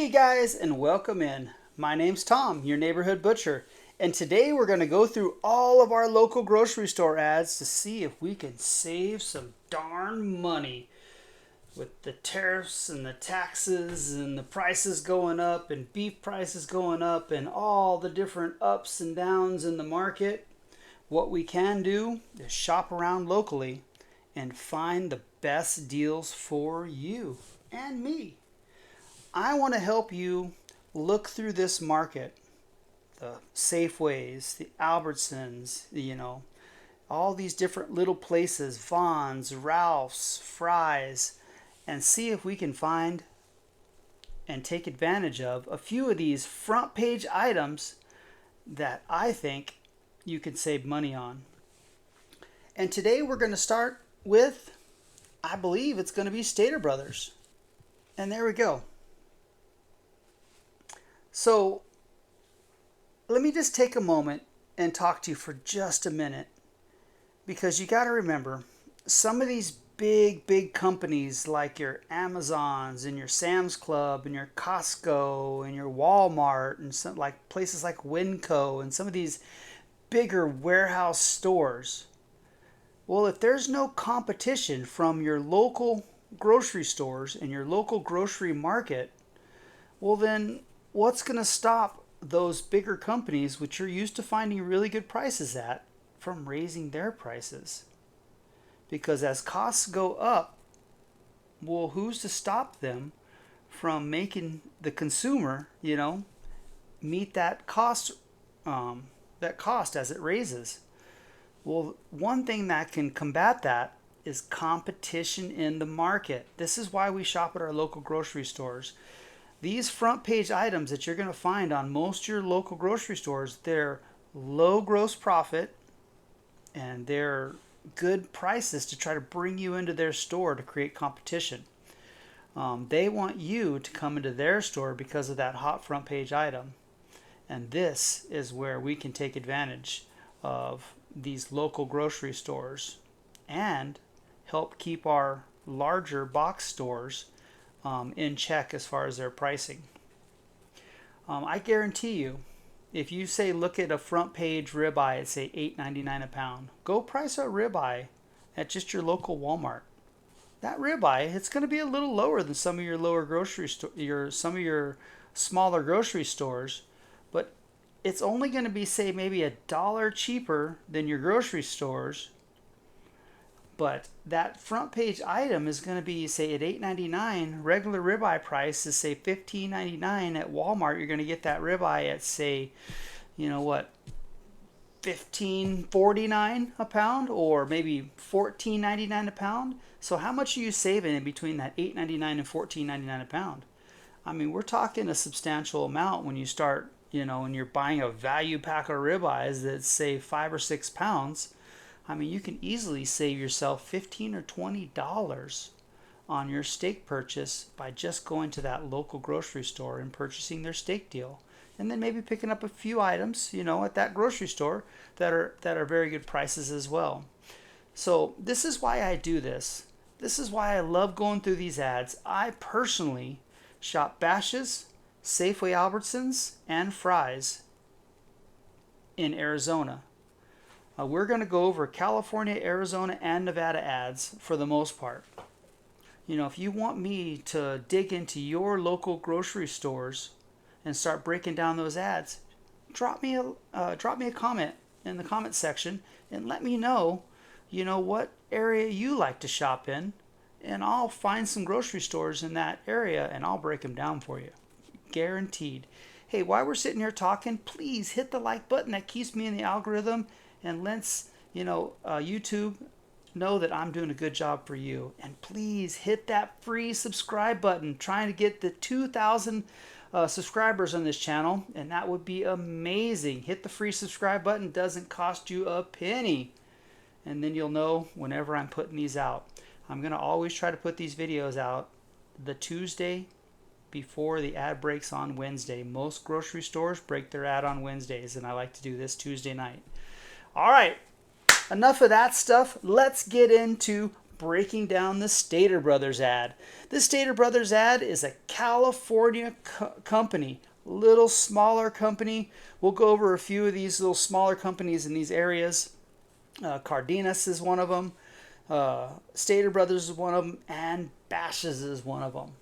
Hey guys, and welcome in. My name's Tom, your neighborhood butcher, and today we're going to go through all of our local grocery store ads to see if we can save some darn money. With the tariffs and the taxes and the prices going up and beef prices going up and all the different ups and downs in the market, what we can do is shop around locally and find the best deals for you and me. I want to help you look through this market, the Safeways, the Albertsons, all these different little places, Vons, Ralph's, Fry's, and see if we can find and take advantage of a few of these front page items that I think you can save money on. And today we're going to start with, I believe it's going to be Stater Brothers. And there we go. So let me just take a moment and talk to you for just a minute, because you got to remember, some of these big companies like your Amazons and your Sam's Club and your Costco and your Walmart and some like places like Winco and some of these bigger warehouse stores. Well, if there's no competition from your local grocery stores and your local grocery market, well then what's going to stop those bigger companies, which you're used to finding really good prices at, from raising their prices? Because as costs go up, well, who's to stop them from making the consumer, meet that cost as it raises? Well, one thing that can combat that is competition in the market. This is why we shop at our local grocery stores. These front page items that you're going to find on most of your local grocery stores, they're low gross profit and they're good prices to try to bring you into their store to create competition. They want you to come into their store because of that hot front page item. And this is where we can take advantage of these local grocery stores and help keep our larger box stores in check as far as their pricing. I guarantee you, if you say look at a front page ribeye at say $8.99 a pound, go price a ribeye at just your local Walmart. That ribeye, it's going to be a little lower than some of your lower grocery some of your smaller grocery stores, but it's only going to be say maybe $1 cheaper than your grocery stores. But that front page item is going to be, say, at $8.99. Regular ribeye price is, say, $15.99. At Walmart, you're going to get that ribeye at, say, $15.49 a pound, or maybe $14.99 a pound. So how much are you saving in between that $8.99 and $14.99 a pound? I mean, we're talking a substantial amount when you start, when you're buying a value pack of ribeyes that's, say, 5 or 6 pounds. I mean, you can easily save yourself $15 or $20 on your steak purchase by just going to that local grocery store and purchasing their steak deal. And then maybe picking up a few items, at that grocery store that are very good prices as well. So this is why I do this. This is why I love going through these ads. I personally shop Bashas, Safeway, Albertsons, and Fry's in Arizona. We're going to go over California, Arizona, and Nevada ads for the most part. If you want me to dig into your local grocery stores and start breaking down those ads, drop me a comment in the comment section and let me know, what area you like to shop in, and I'll find some grocery stores in that area and I'll break them down for you. Guaranteed. Hey, while we're sitting here talking, please hit the like button. That keeps me in the algorithm and lets YouTube know that I'm doing a good job for you. And please hit that free subscribe button. Trying to get the 2,000 subscribers on this channel, and that would be amazing. Hit the free subscribe button. Doesn't cost you a penny, and then you'll know whenever I'm putting these out. I'm going to always try to put these videos out the Tuesday before the ad breaks on Wednesday. Most grocery stores break their ad on Wednesdays, and I like to do this Tuesday night. All right, enough of that stuff. Let's get into breaking down the Stater Brothers ad. The Stater Brothers ad is a California company, little smaller company. We'll go over a few of these little smaller companies in these areas. Cardenas is one of them. Stater Brothers is one of them, and Bashas is one of them,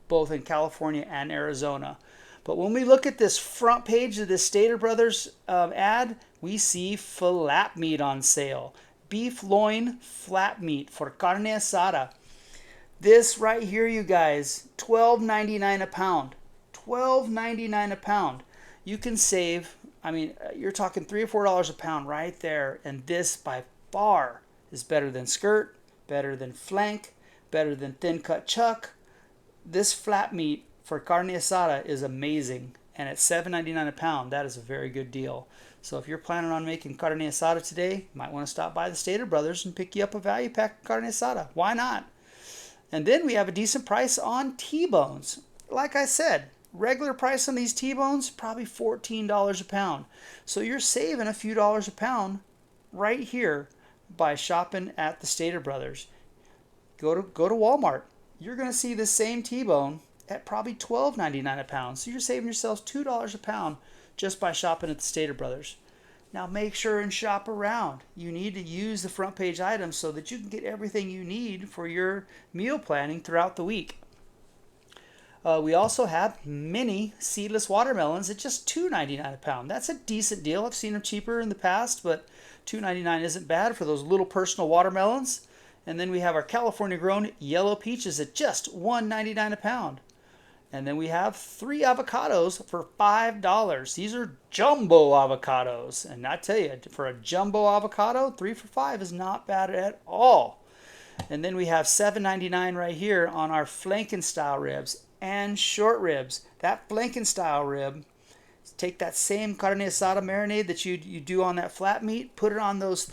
both in California and Arizona. But when we look at this front page of this Stater Brothers ad, we see flat meat on sale. Beef loin flat meat for carne asada. This right here, you guys, $12.99 a pound. $12.99 a pound. You can save, you're talking $3 or $4 a pound right there. And this by far is better than skirt, better than flank, better than thin cut chuck. This flat meat for carne asada is amazing. And at $7.99 a pound, that is a very good deal. So if you're planning on making carne asada today, you might want to stop by the Stater Brothers and pick you up a value pack of carne asada. Why not? And then we have a decent price on T-bones. Like I said, regular price on these T-bones, probably $14 a pound. So you're saving a few dollars a pound right here by shopping at the Stater Brothers. Go to Walmart. You're going to see the same T-bone at probably $12.99 a pound. So you're saving yourselves $2 a pound just by shopping at the Stater Brothers. Now make sure and shop around. You need to use the front page items so that you can get everything you need for your meal planning throughout the week. We also have mini seedless watermelons at just $2.99 a pound. That's a decent deal. I've seen them cheaper in the past, but $2.99 isn't bad for those little personal watermelons. And then we have our California grown yellow peaches at just $1.99 a pound. And then we have 3 avocados for $5. These are jumbo avocados. And I tell you, for a jumbo avocado, 3 for $5 is not bad at all. And then we have $7.99 right here on our flanken style ribs and short ribs. That flanken style rib, take that same carne asada marinade that you do on that flat meat, put it on those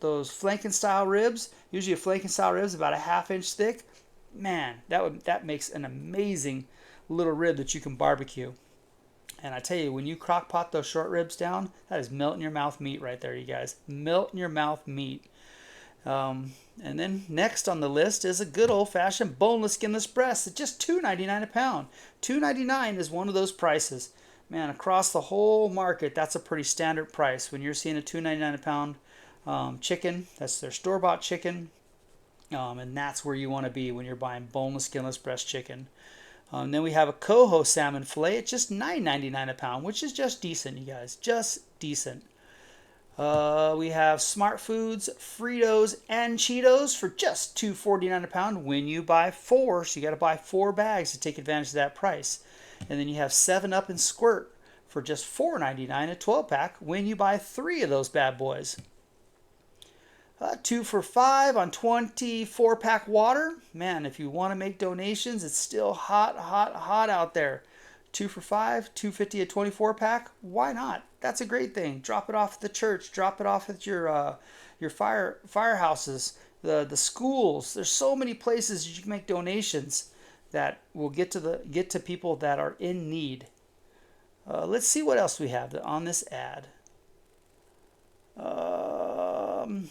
flanken style ribs. Usually a flanken style rib is about a ½ inch thick. Man, that makes an amazing little rib that you can barbecue. And I tell you, when you crock pot those short ribs down, that is melt in your mouth meat right there, you guys. Melt in your mouth meat. And then next on the list is a good old-fashioned boneless, skinless breast at just $2.99 a pound. $2.99 is one of those prices. Man, across the whole market, that's a pretty standard price. When you're seeing a $2.99 a pound chicken, that's their store-bought chicken. And that's where you want to be when you're buying boneless, skinless breast chicken. Then we have a coho salmon fillet at just $9.99 a pound, which is just decent, you guys. Just decent. We have Smart Foods, Fritos, and Cheetos for just $2.49 a pound when you buy 4. So you got to buy 4 bags to take advantage of that price. And then you have 7-Up and Squirt for just $4.99 a 12-pack when you buy 3 of those bad boys. 2 for $5 on 24-pack water. Man, if you want to make donations, it's still hot out there. 2 for $5, $2.50 a 24-pack. Why not? That's a great thing. Drop it off at the church. Drop it off at your firehouses, the schools. There's so many places you can make donations that will get to people that are in need. Let's see what else we have on this ad.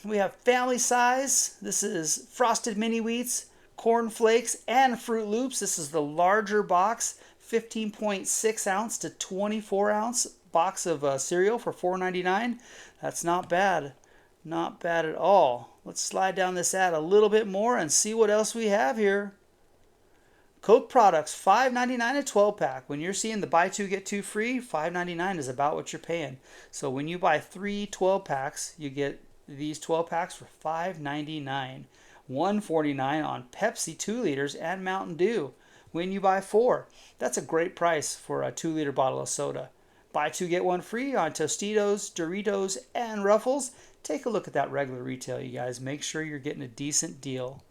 We have family size. This is Frosted Mini Wheats, Corn Flakes, and Fruit Loops. This is the larger box, 15.6 ounce to 24 ounce box of cereal for $4.99. That's not bad. Not bad at all. Let's slide down this ad a little bit more and see what else we have here. Coke products, $5.99 a 12-pack. When you're seeing the buy 2, get 2 free, $5.99 is about what you're paying. So when you buy 3 12-packs, you get these 12-packs for $5.99. $1.49 on Pepsi 2 liters and Mountain Dew when you buy 4. That's a great price for a 2-liter bottle of soda. Buy 2, get 1 free on Tostitos, Doritos, and Ruffles. Take a look at that regular retail, you guys. Make sure you're getting a decent deal.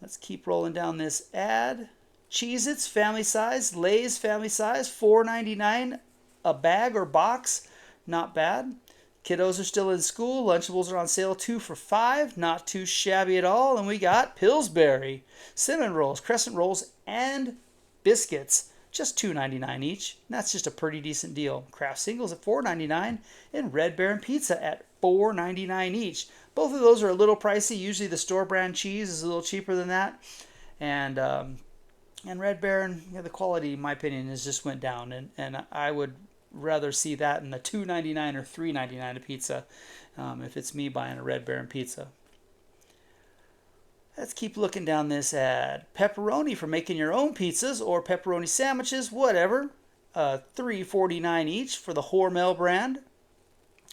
Let's keep rolling down this ad. Cheez-Its family size, Lay's family size, $4.99 a bag or box. Not bad. Kiddos are still in school. Lunchables are on sale 2 for $5. Not too shabby at all. And we got Pillsbury, cinnamon rolls, crescent rolls, and biscuits. Just $2.99 each. And that's just a pretty decent deal. Kraft singles at $4.99 and Red Baron pizza at $4.99 each. Both of those are a little pricey. Usually the store brand cheese is a little cheaper than that. And Red Baron, the quality, in my opinion, has just went down. And I would rather see that in the $2.99 or $3.99 a pizza if it's me buying a Red Baron pizza. Let's keep looking down this ad. Pepperoni for making your own pizzas or pepperoni sandwiches, whatever. $3.49 each for the Hormel brand.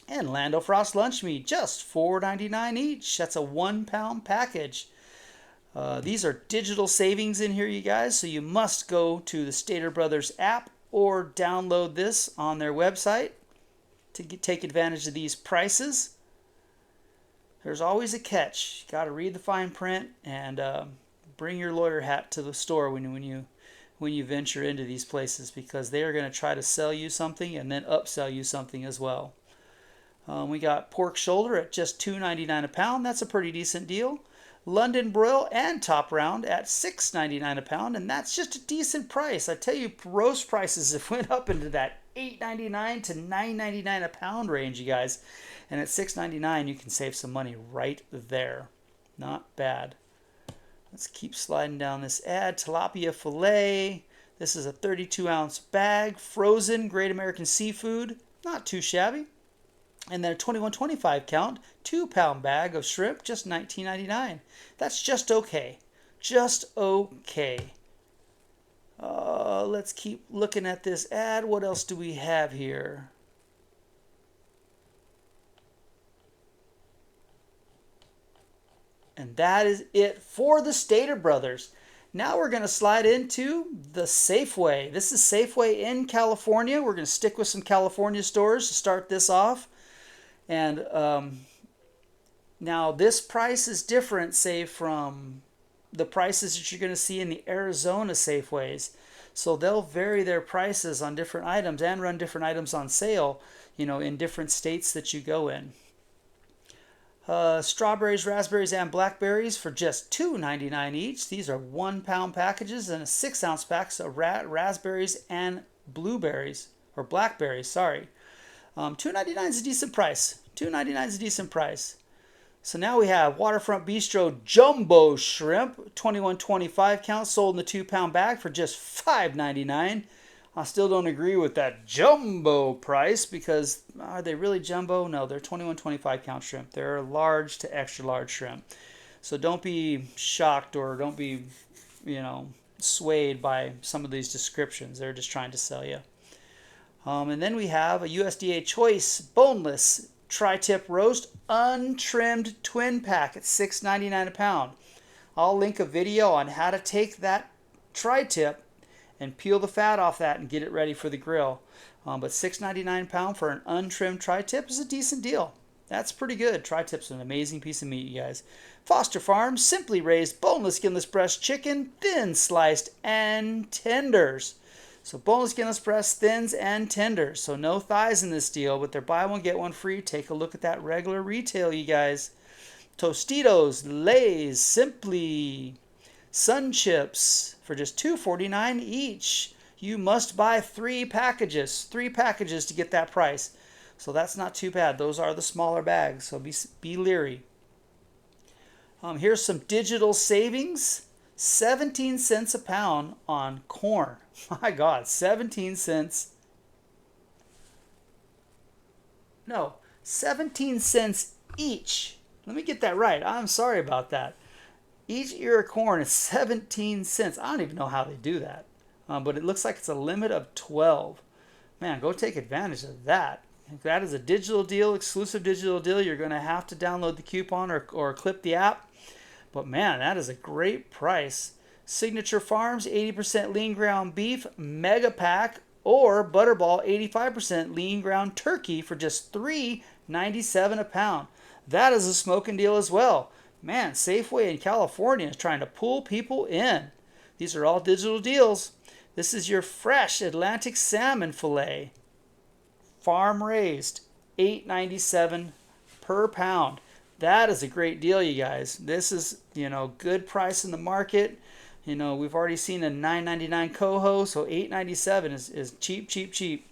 And Lando Frost lunch meat, just $4.99 each. That's a 1-pound package. These are digital savings in here, you guys, so you must go to the Stater Brothers app or download this on their website to take advantage of these prices. There's always a catch. You got to read the fine print and bring your lawyer hat to the store when you venture into these places, because they are going to try to sell you something and then upsell you something as well. We got pork shoulder at just $2.99 a pound. That's a pretty decent deal. London broil and top round at $6.99 a pound, and that's just a decent price. I tell you, roast prices have went up into that $8.99 to $9.99 a pound range, you guys. And at $6.99, you can save some money right there. Not bad. Let's keep sliding down this ad. Tilapia filet. This is a 32-ounce bag, frozen, Great American Seafood. Not too shabby. And then a 21.25 count, 2-pound bag of shrimp, just $19.99. That's just okay. Just okay. Let's keep looking at this ad. What else do we have here? And that is it for the Stater Brothers. Now we're going to slide into the Safeway. This is Safeway in California. We're going to stick with some California stores to start this off. And now this price is different, say, from the prices that you're going to see in the Arizona Safeways. So they'll vary their prices on different items and run different items on sale, in different states that you go in. Strawberries, raspberries, and blackberries for just $2.99 each. These are 1-pound packages and a 6-ounce packs of raspberries and blueberries, or blackberries, sorry. $2.99 is a decent price. $2.99 is a decent price. So now we have Waterfront Bistro Jumbo Shrimp, 21.25 count, sold in the 2-pound bag for just $5.99. I still don't agree with that jumbo price, because are they really jumbo? No, they're 21.25 count shrimp. They're large to extra large shrimp. So don't be shocked or don't be, swayed by some of these descriptions. They're just trying to sell you. And then we have a USDA Choice Boneless Tri-Tip Roast Untrimmed Twin Pack at $6.99 a pound. I'll link a video on how to take that tri-tip and peel the fat off that and get it ready for the grill. But $6.99 a pound for an untrimmed tri-tip is a decent deal. That's pretty good. Tri-tip's an amazing piece of meat, you guys. Foster Farms Simply Raised Boneless Skinless Breast Chicken, thin sliced and tenders. So boneless, skinless breast, thins, and tenders. So no thighs in this deal, but they're buy one, get one free. Take a look at that regular retail, you guys. Tostitos, Lay's, Simply, Sun Chips for just $2.49 each. You must buy 3 packages to get that price. So that's not too bad. Those are the smaller bags, so be leery. Here's some digital savings. 17 cents a pound on corn. My God, 17 cents. No, 17 cents each. Let me get that right. I'm sorry about that. Each ear of corn is 17 cents. I don't even know how they do that. But it looks like it's a limit of 12. Man, go take advantage of that. If that is a digital deal, exclusive digital deal, you're going to have to download the coupon or clip the app. But man, that is a great price. Signature Farms 80% lean ground beef mega pack or Butterball 85% lean ground turkey for just $3.97 a pound. That is a smoking deal as well. Man, Safeway in California is trying to pull people in. These are all digital deals. This is your fresh Atlantic salmon fillet. Farm raised, $8.97 per pound. That is a great deal, you guys. This is, good price in the market. We've already seen a $9.99 coho, so $8.97 is cheap, cheap, cheap.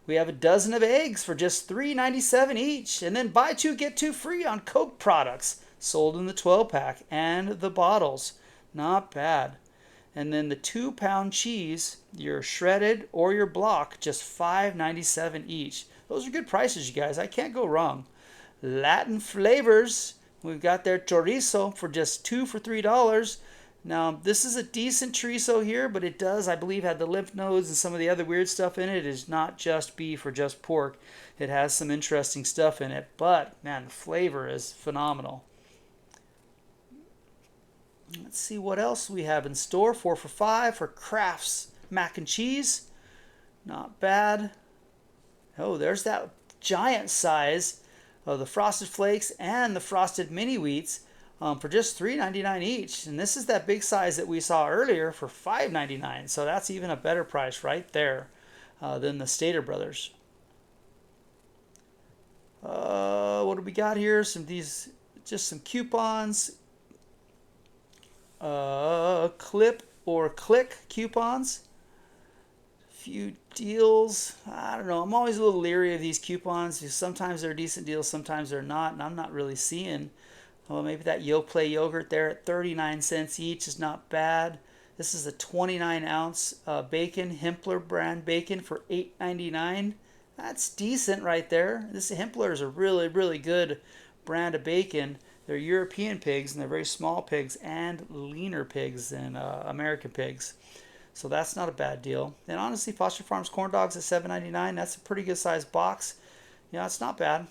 We have a dozen of eggs for just $3.97 each. And then buy two, get two free on Coke products sold in the 12-pack and the bottles. Not bad. And then the 2-pound cheese, your shredded or your block, just $5.97 each. Those are good prices, you guys. I can't go wrong. Latin flavors. We've got their chorizo for just two for $3. Now, this is a decent chorizo here, but it does, I believe, have the lymph nodes and some of the other weird stuff in it. It is not just beef or just pork. It has some interesting stuff in it, but, man, the flavor is phenomenal. Let's see what else we have in store. 4 for $5 for Kraft's mac and cheese. Not bad. Oh, there's that giant size of the Frosted Flakes and the Frosted Mini Wheats. For just $3.99 each. And this is that big size that we saw earlier for $5.99. So that's even a better price right there than the Stater Brothers. What do we got here? Just some coupons. Clip or click coupons. Few deals. I don't know. I'm always a little leery of these coupons because sometimes they're decent deals, sometimes they're not. And I'm not really seeing... Well, maybe that Yoplait yogurt there at 39 cents each is not bad. This is a 29-ounce bacon, Hempler brand bacon for $8.99. That's decent right there. This Hempler is a really, really good brand of bacon. They're European pigs, and they're very small pigs and leaner pigs than American pigs. So that's not a bad deal. And honestly, Foster Farms corn dogs at $7.99. That's a pretty good sized box. Yeah, it's not bad.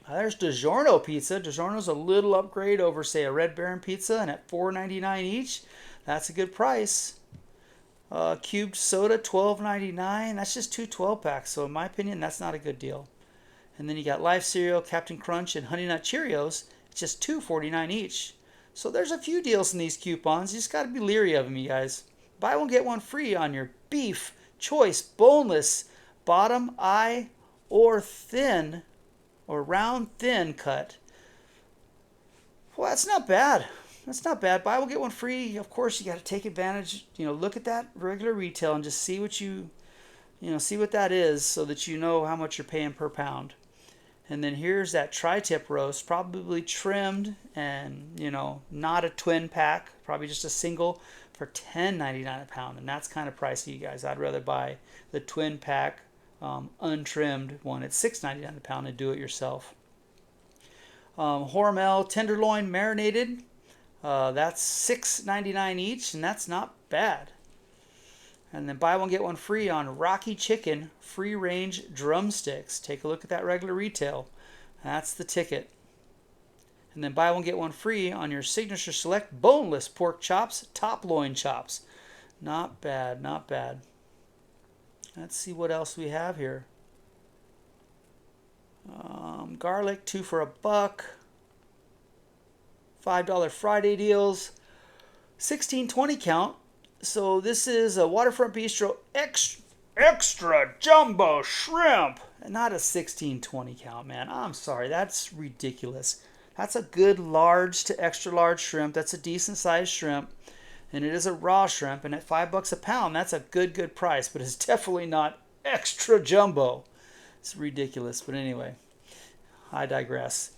There's DiGiorno pizza. DiGiorno's a little upgrade over, say, a Red Baron pizza, and at $4.99 each, that's a good price. Cubed soda, $12.99. That's just two 12-packs, so in my opinion, that's not a good deal. And then you got Life Cereal, Captain Crunch, and Honey Nut Cheerios. It's just $2.49 each. So there's a few deals in these coupons. You just got to be leery of them, you guys. Buy one, get one free on your beef, choice, boneless, bottom, eye, or thin, or round thin cut. Well, that's not bad. That's not bad. Buy one, get one free. Of course, you got to take advantage. Look at that regular retail and just see what see what that is, so that you know how much you're paying per pound. And then here's that tri-tip roast, probably trimmed and not a twin pack, probably just a single for $10.99 a pound, and that's kind of pricey, you guys. I'd rather buy the twin pack untrimmed one at $6.99 a pound and do it yourself. Hormel tenderloin marinated, that's $6.99 each, and that's not bad. And then buy one get one free on Rocky Chicken free range drumsticks. Take a look at that regular retail. That's the ticket. And then buy one get one free on your Signature Select boneless pork chops, top loin chops. Not bad, not bad. Let's see what else we have here. Garlic, 2 for $1. $5 Friday deals. 16-20 count. So this is a Waterfront Bistro extra jumbo shrimp. Not a 16-20 count, man. I'm sorry. That's ridiculous. That's a good large to extra large shrimp. That's a decent sized shrimp. And it is a raw shrimp, and at $5 a pound, that's a good price, but it's definitely not extra jumbo. It's ridiculous, but anyway, I digress.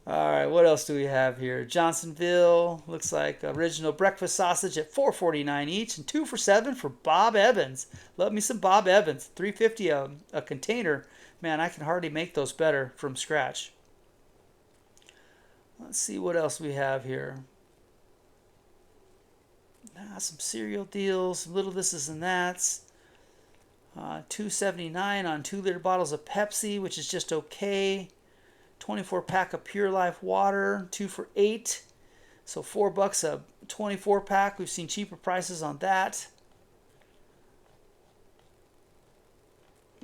All right, what else do we have here? Johnsonville, looks like original breakfast sausage at $4.49 each, and 2 for $7 for Bob Evans. Love me some Bob Evans. $3.50 a container. Man, I can hardly make those better from scratch. Let's see what else we have here. Some cereal deals, some little thises and that's. $2.79 on 2-liter bottles of Pepsi, which is just okay. 24-pack of Pure Life water, 2 for $8. So $4 a 24-pack. We've seen cheaper prices on that.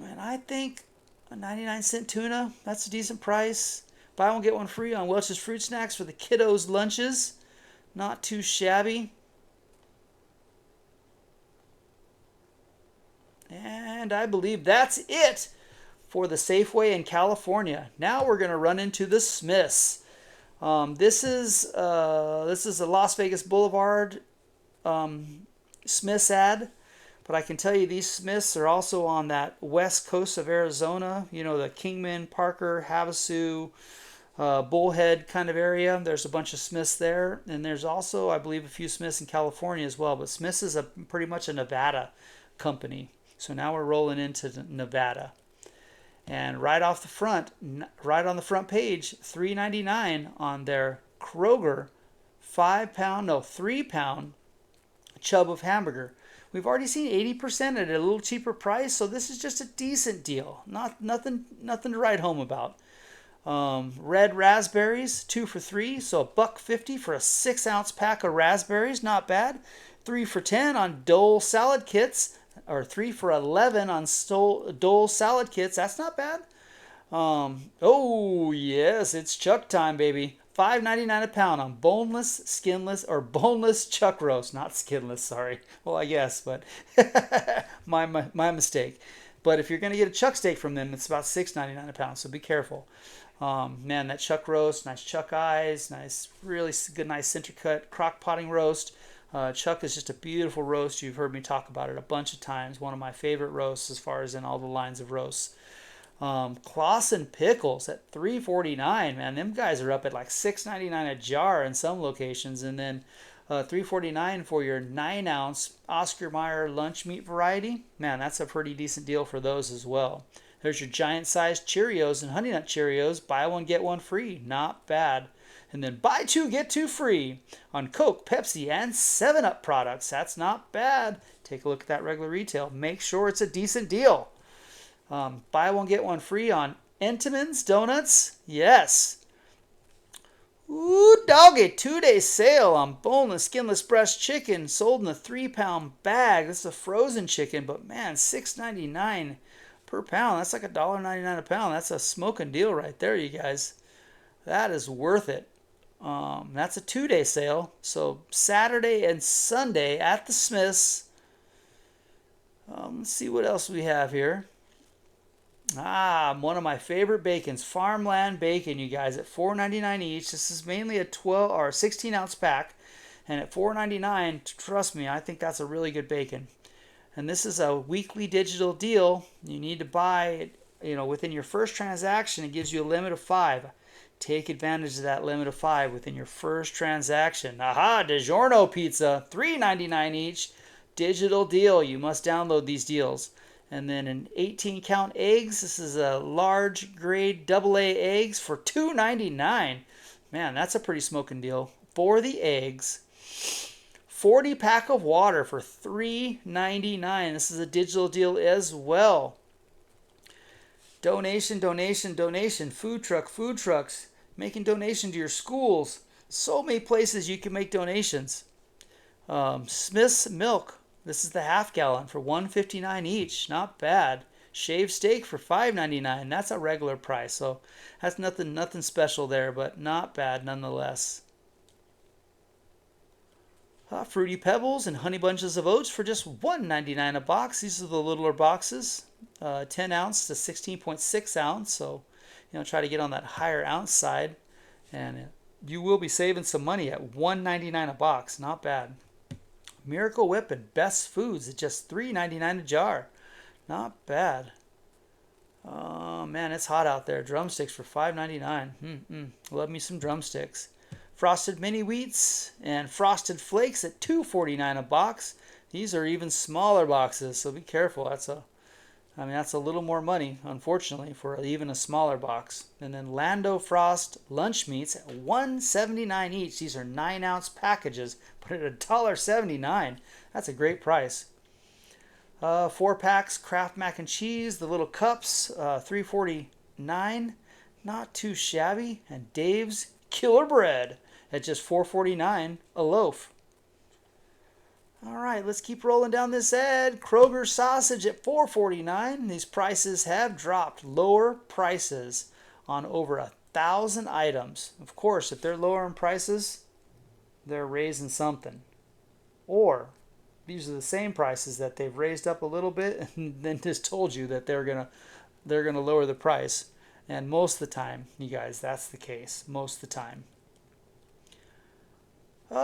And I think a 99-cent tuna, that's a decent price. Buy one, get one free on Welch's Fruit Snacks for the kiddos' lunches. Not too shabby. And I believe that's it for the Safeway in California. Now we're going to run into the Smiths. This is a Las Vegas Boulevard Smiths ad. But I can tell you these Smiths are also on that west coast of Arizona. You know, the Kingman, Parker, Havasu, Bullhead kind of area. There's a bunch of Smiths there. And there's also, I believe, a few Smiths in California as well. But Smiths is pretty much a Nevada company. So now we're rolling into Nevada. And right off the front, right on the front page, $3.99 on their Kroger 3-pound chub of hamburger. We've already seen 80% at a little cheaper price, so this is just a decent deal. Nothing to write home about. Red raspberries, 2 for $3, so $1.50 for a 6-ounce pack of raspberries, not bad. 3 for $10 on Dole salad kits, or 3 for $11 on Dole salad kits. That's not bad. Oh yes, it's chuck time, baby. $5.99 a pound on boneless chuck roast, not skinless. Sorry. Well, I guess, but my mistake. But if you're gonna get a chuck steak from them, it's about $6.99 a pound. So be careful. Man, that chuck roast, nice chuck eyes, nice, really good, nice center cut crock potting roast. Chuck is just a beautiful roast. You've heard me talk about it a bunch of times. One of my favorite roasts as far as in all the lines of roasts. Claussen pickles at $3.49. Man, them guys are up at like $6.99 a jar in some locations. And then $3.49 for your 9-ounce Oscar Mayer lunch meat variety. Man, that's a pretty decent deal for those as well. There's your giant sized Cheerios and Honey Nut Cheerios. Buy one, get one free. Not bad. And then buy 2, get 2 free on Coke, Pepsi, and 7-Up products. That's not bad. Take a look at that regular retail. Make sure it's a decent deal. Buy one, get one free on Entenmann's Donuts. Yes. Ooh, doggy. 2-day sale on boneless, skinless breast chicken sold in a 3-pound bag. This is a frozen chicken, but man, $6.99 per pound. That's like $1.99 a pound. That's a smoking deal right there, you guys. That is worth it. That's a 2-day sale. So Saturday and Sunday at the Smiths. Let's see what else we have here. One of my favorite bacons, Farmland Bacon, you guys, at $4.99 each. This is mainly a 12 or 16-ounce pack, and at $4.99, trust me, I think that's a really good bacon. And this is a weekly digital deal. You need to buy it, within your first transaction. It gives you a limit of 5. Take advantage of that limit of 5 within your first transaction. DiGiorno pizza, $3.99 each. Digital deal. You must download these deals. And then an 18-count eggs. This is a large grade AA eggs for $2.99. Man, that's a pretty smoking deal for the eggs. 40 pack of water for $3.99. This is a digital deal as well. Donation. Food trucks. Making donation to your schools. So many places you can make donations. Smith's Milk. This is the half gallon for $1.59 each. Not bad. Shaved steak for $5.99. That's a regular price. So that's nothing special there, but not bad nonetheless. Fruity Pebbles and Honey Bunches of Oats for just $1.99 a box. These are the littler boxes. 10 ounce to 16.6 ounce. So, try to get on that higher ounce side. And you will be saving some money at $1.99 a box. Not bad. Miracle Whip and Best Foods at just $3.99 a jar. Not bad. Oh, man, it's hot out there. Drumsticks for $5.99. Love me some drumsticks. Frosted Mini Wheats and Frosted Flakes at $2.49 a box. These are even smaller boxes, so be careful. That's a little more money, unfortunately, for even a smaller box. And then Lando Frost lunch meats at $1.79 each. These are 9-ounce packages, but at $1.79. That's a great price. 4 packs Kraft Mac and Cheese, the little cups, $3.49. Not too shabby. And Dave's Killer Bread at just $4.49 a loaf. All right, let's keep rolling down this ad. Kroger sausage at $4.49. These prices have dropped. Lower prices on over 1,000 items. Of course, if they're lowering prices, they're raising something. Or these are the same prices that they've raised up a little bit and then just told you that they're gonna lower the price. And most of the time, you guys, that's the case. Most of the time.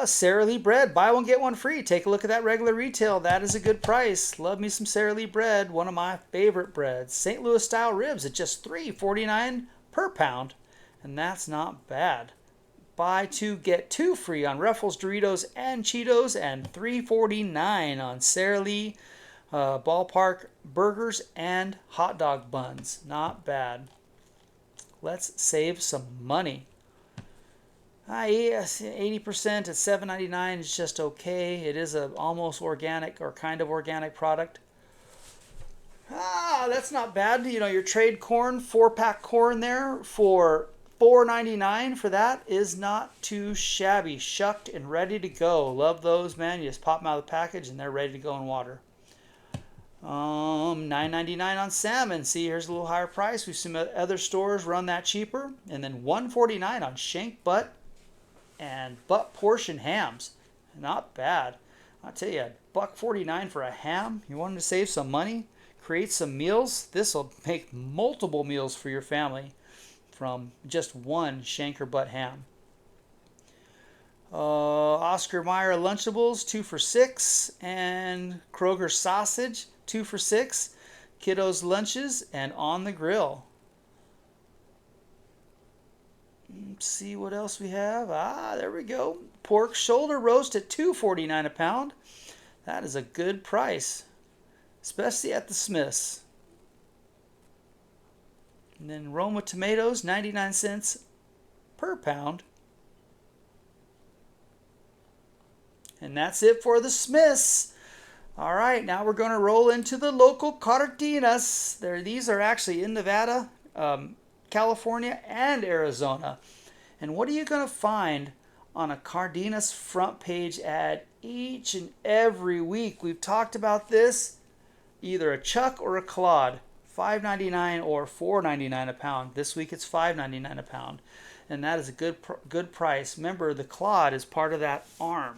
Sara Lee bread, buy one get one free. Take a look at that regular retail. That is a good price. Love me some Sara Lee bread, one of my favorite breads. St. Louis style ribs at just $3.49 per pound, and that's not bad. Buy two get two free on Ruffles, Doritos, and Cheetos, and $3.49 on Sara Lee ballpark burgers and hot dog buns. Not bad. Let's save some money. Yes, 80% at $7.99 is just okay. It is a almost organic or kind of organic product. That's not bad. You know, your trade corn, 4-pack corn there for $4.99 for that is not too shabby. Shucked and ready to go. Love those, man. You just pop them out of the package and they're ready to go in water. $9.99 on salmon. See, here's a little higher price. We've seen other stores run that cheaper. And then $1.49 on shank butt and butt portion hams. Not bad. I'll tell you, $1.49 for a ham. You wanted to save some money? Create some meals. This will make multiple meals for your family from just one shank or butt ham. Oscar Mayer Lunchables, 2 for $6, and Kroger sausage, 2 for $6. Kiddos lunches and on the grill. Let's see what else we have. There we go. Pork shoulder roast at $2.49 a pound. That is a good price, especially at the Smiths. And then Roma tomatoes, 99 cents per pound. And that's it for the Smiths. All right, now we're going to roll into the local Cardenas. These are actually in Nevada, California, and Arizona. And what are you going to find on a Cardenas front page ad each and every week? We've talked about this, either a chuck or a clod, $5.99 or $4.99 a pound. This week it's $5.99 a pound, and that is a good price. Remember, the clod is part of that arm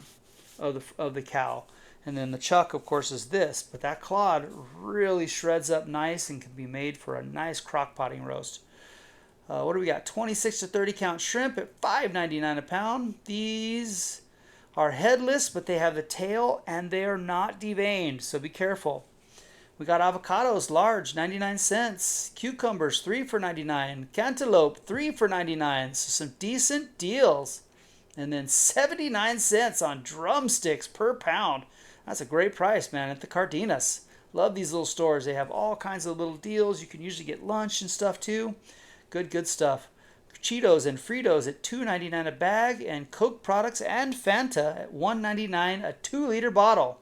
of the cow, and then the chuck, of course, is this. But that clod really shreds up nice and can be made for a nice crock potting roast. What do we got? 26 to 30 count shrimp at $5.99 a pound. These are headless, but they have the tail and they are not deveined, so be careful. We got avocados, large, 99 cents. Cucumbers, 3 for $99. Cantaloupe, 3 for $99. So some decent deals. And then 79 cents on drumsticks per pound. That's a great price, man, at the Cardenas. Love these little stores. They have all kinds of little deals. You can usually get lunch and stuff too. Good stuff. Cheetos and Fritos at $2.99 a bag, and Coke products and Fanta at $1.99 a 2-liter bottle.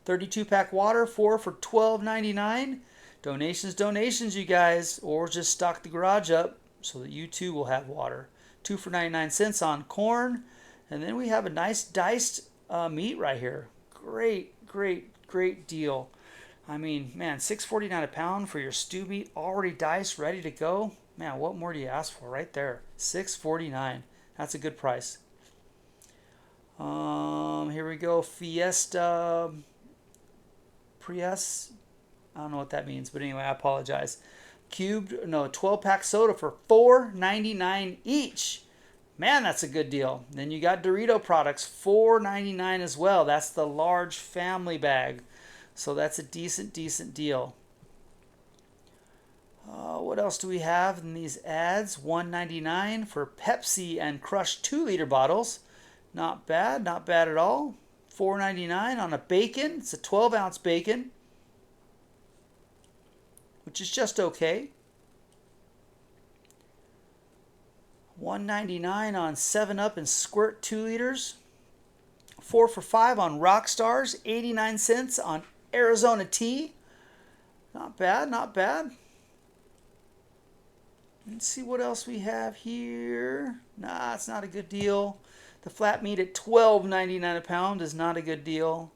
32-pack water, 4 for $12.99. Donations, you guys, or just stock the garage up so that you too will have water. 2 for 99 cents on corn. And then we have a nice diced meat right here. Great deal. I mean, man, $6.49 a pound for your stew meat, already diced, ready to go. Man, what more do you ask for right there? $6.49. That's a good price. Here we go. Fiesta Prius. I don't know what that means, but anyway, I apologize. 12-pack soda for $4.99 each. Man, that's a good deal. Then you got Dorito products, $4.99 as well. That's the large family bag. So that's a decent deal. What else do we have in these ads? $1.99 for Pepsi and crushed 2-liter bottles. Not bad at all. $4.99 on a bacon. It's a 12-ounce bacon, which is just okay. $1.99 on 7-Up and Squirt 2 liters. 4 for $5 on Rockstars. 89 cents on Arizona Tea. Not bad. Let's see what else we have here. Nah, it's not a good deal. The flat meat at $12.99 a pound is not a good deal.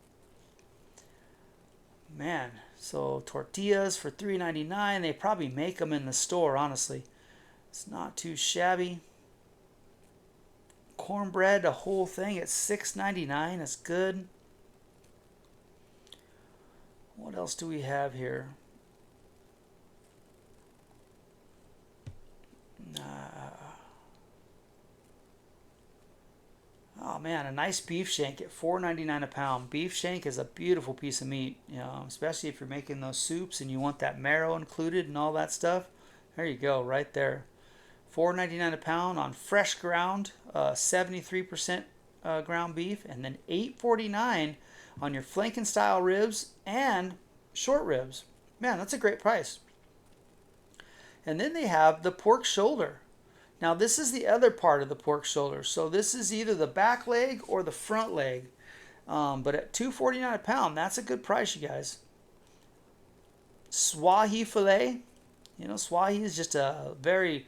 Man, so tortillas for $3.99. They probably make them in the store, honestly. It's not too shabby. Cornbread, the whole thing at $6.99. That's good. What else do we have here? Oh man, a nice beef shank at $4.99 a pound. Beef shank is a beautiful piece of meat, especially if you're making those soups and you want that marrow included and all that stuff. There you go, right there. $4.99 a pound on fresh ground, 73% ground beef, and then $8.49 on your flanken style ribs and short ribs. Man, that's a great price. And then they have the pork shoulder. Now this is the other part of the pork shoulder. So this is either the back leg or the front leg. But at $2.49 a pound, that's a good price, you guys. Swahi filet. Swahi is just a very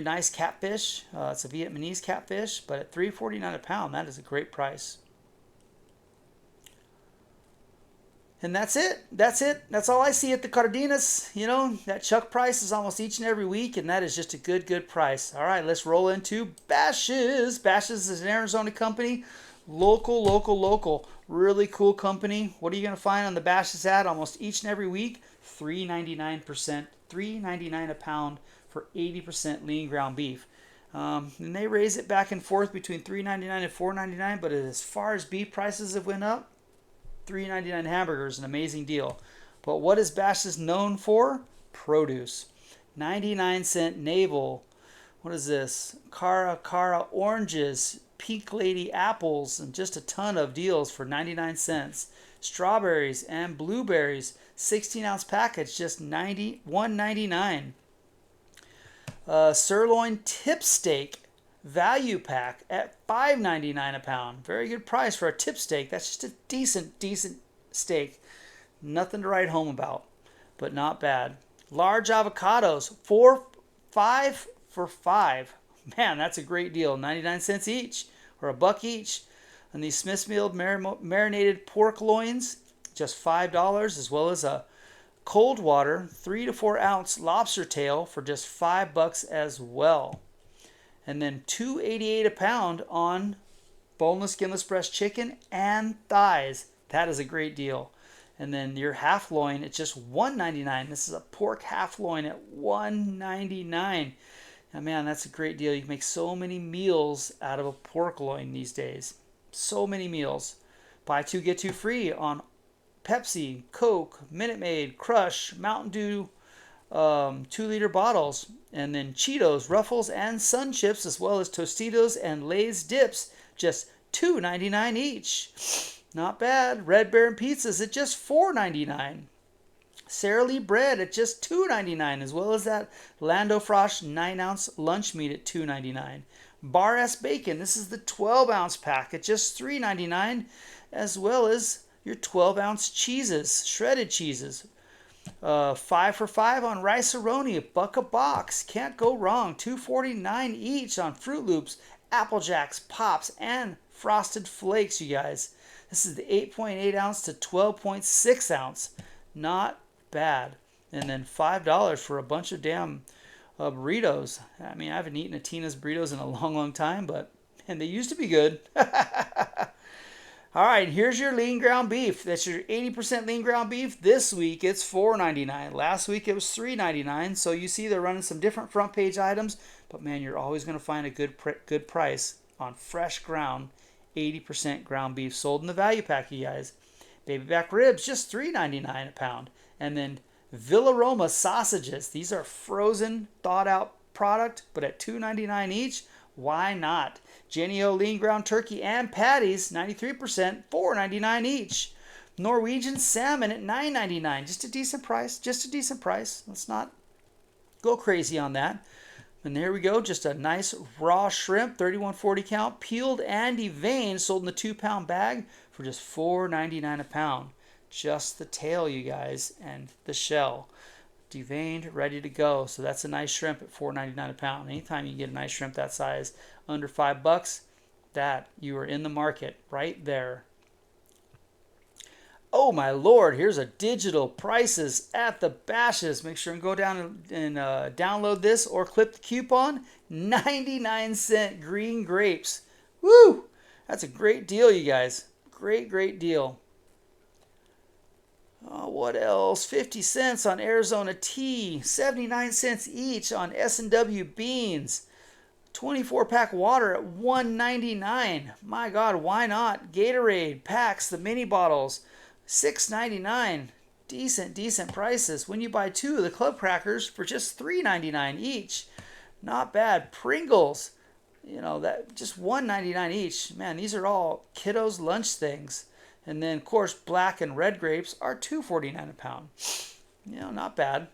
nice catfish. It's a Vietnamese catfish, but at $3.49 a pound, that is a great price. And that's it. That's all I see at the Cardenas. That chuck price is almost each and every week, and that is just a good price. All right, let's roll into Bashas. Bashas is an Arizona company. Local. Really cool company. What are you going to find on the Bashas ad almost each and every week? $3.99 a pound for 80% lean ground beef. And they raise it back and forth between $3.99 and $4.99, but as far as beef prices have went up, $3.99 hamburger is an amazing deal. But what is Bashas known for? Produce. 99-cent navel. What is this? Cara oranges, Pink Lady apples, and just a ton of deals for 99 cents. Strawberries and blueberries, 16-ounce package, just $1.99. Sirloin tip steak value pack at $5.99 a pound. Very good price for a tip steak. That's just a decent steak. Nothing to write home about, but not bad. Large avocados, 5 for $5. Man, that's a great deal. 99 cents each, or $1 each. And these Smith's Meal marinated pork loins, just $5, as well as a cold water 3 to 4 ounce lobster tail for just $5 as well. And then $2.88 a pound on boneless, skinless breast chicken and thighs. That is a great deal. And then your half loin, it's just $1.99. This is a pork half loin at $1.99. Now, man, that's a great deal. You can make so many meals out of a pork loin these days. So many meals. Buy two, get two free on Pepsi, Coke, Minute Maid, Crush, Mountain Dew, 2-liter bottles, and then Cheetos, Ruffles, and Sun Chips, as well as Tostitos and Lay's dips, just $2.99 each. Not bad. Red Baron pizzas at just $4.99. Sara Lee bread at just $2.99, as well as that Lando Frosh 9-ounce lunch meat at $2.99. Bar S bacon, this is the 12-ounce pack at just $3.99, as well as your 12-ounce cheeses, shredded cheeses. 5 for $5 on Rice-A-Roni, $1 a box. Can't go wrong. $2.49 each on Fruit Loops, Apple Jacks, Pops, and Frosted Flakes, you guys. This is the 8.8 ounce to 12.6 ounce. Not bad. And then $5 for a bunch of damn burritos. I mean, I haven't eaten a Tina's burritos in a long time, and they used to be good. All right, here's your lean ground beef. That's your 80% lean ground beef. This week it's $4.99. Last week it was $3.99. So you see they're running some different front page items, but man, you're always going to find a good price on fresh ground 80% ground beef sold in the value pack, you guys. Baby back ribs, just $3.99 a pound. And then Villaroma sausages. These are frozen, thawed out product, but at $2.99 each. Why not? Jennie-O lean ground turkey and patties, 93%, $4.99 each. Norwegian salmon at $9.99. Just a decent price. Let's not go crazy on that. And there we go. Just a nice raw shrimp, 3140 count, peeled and deveined, sold in the 2-pound bag for just $4.99 a pound. Just the tail, you guys, and the shell. Deveined, ready to go. So that's a nice shrimp at $4.99 a pound. Anytime you get a nice shrimp that size under $5, that you are in the market right there. Oh my Lord, here's a digital prices at the Bashas. Make sure and go down and download this or clip the coupon. 99-cent green grapes. Woo! That's a great deal, you guys. Great deal. What else? 50 cents on Arizona tea. 79 cents each on S&W beans. 24-pack water at $1.99. My God, why not? Gatorade packs, the mini bottles, $6.99. Decent prices. When you buy two of the club crackers for just $3.99 each. Not bad. Pringles, that just $1.99 each. Man, these are all kiddos' lunch things. And then, of course, black and red grapes are $2.49 a pound. Not bad.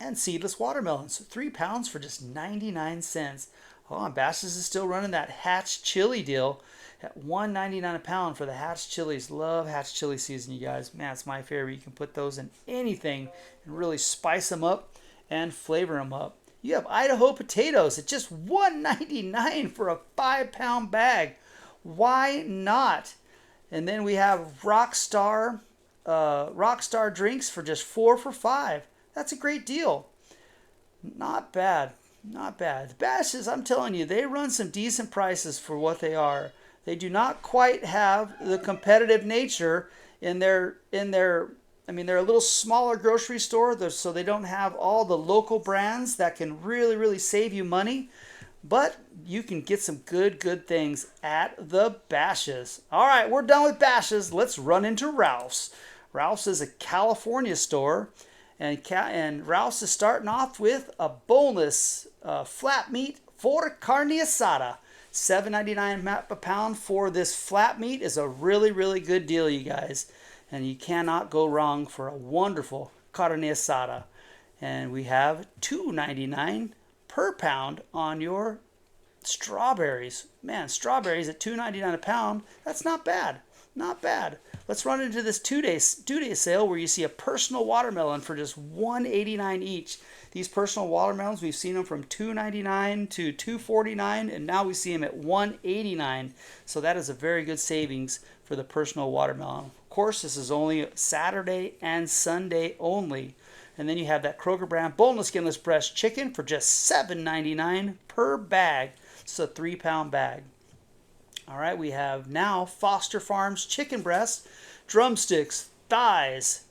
And seedless watermelons, 3 pounds for just 99 cents. Oh, and Bashas is still running that Hatch chili deal at $1.99 a pound for the Hatch chilies. Love Hatch chili season, you guys. Man, it's my favorite. You can put those in anything and really spice them up and flavor them up. You have Idaho potatoes at just $1.99 for a 5-pound bag. Why not? And then we have Rockstar drinks for just 4 for $5. That's a great deal. Not bad. Not bad. The Bashas, I'm telling you, they run some decent prices for what they are. They do not quite have the competitive nature in their they're a little smaller grocery store, so they don't have all the local brands that can really, really save you money. But you can get some good things at the Bashas. All right, we're done with Bashas. Let's run into Ralph's. Ralph's is a California store. And Ralph's is starting off with a boneless flat meat for carne asada. $7.99 a pound for this flat meat is a really, really good deal, you guys. And you cannot go wrong for a wonderful carne asada. And we have $2.99 per pound on your strawberries. Man, strawberries at $2.99 a pound, that's not bad. Not bad. Let's run into this two-day sale where you see a personal watermelon for just $1.89 each. These personal watermelons, we've seen them from $2.99 to $2.49, and now we see them at $1.89. So that is a very good savings for the personal watermelon. Of course, this is only Saturday and Sunday only. And then you have that Kroger brand boneless skinless breast chicken for just $7.99 per bag. It's a 3-pound bag. All right, we have now Foster Farms chicken breasts, drumsticks, thighs,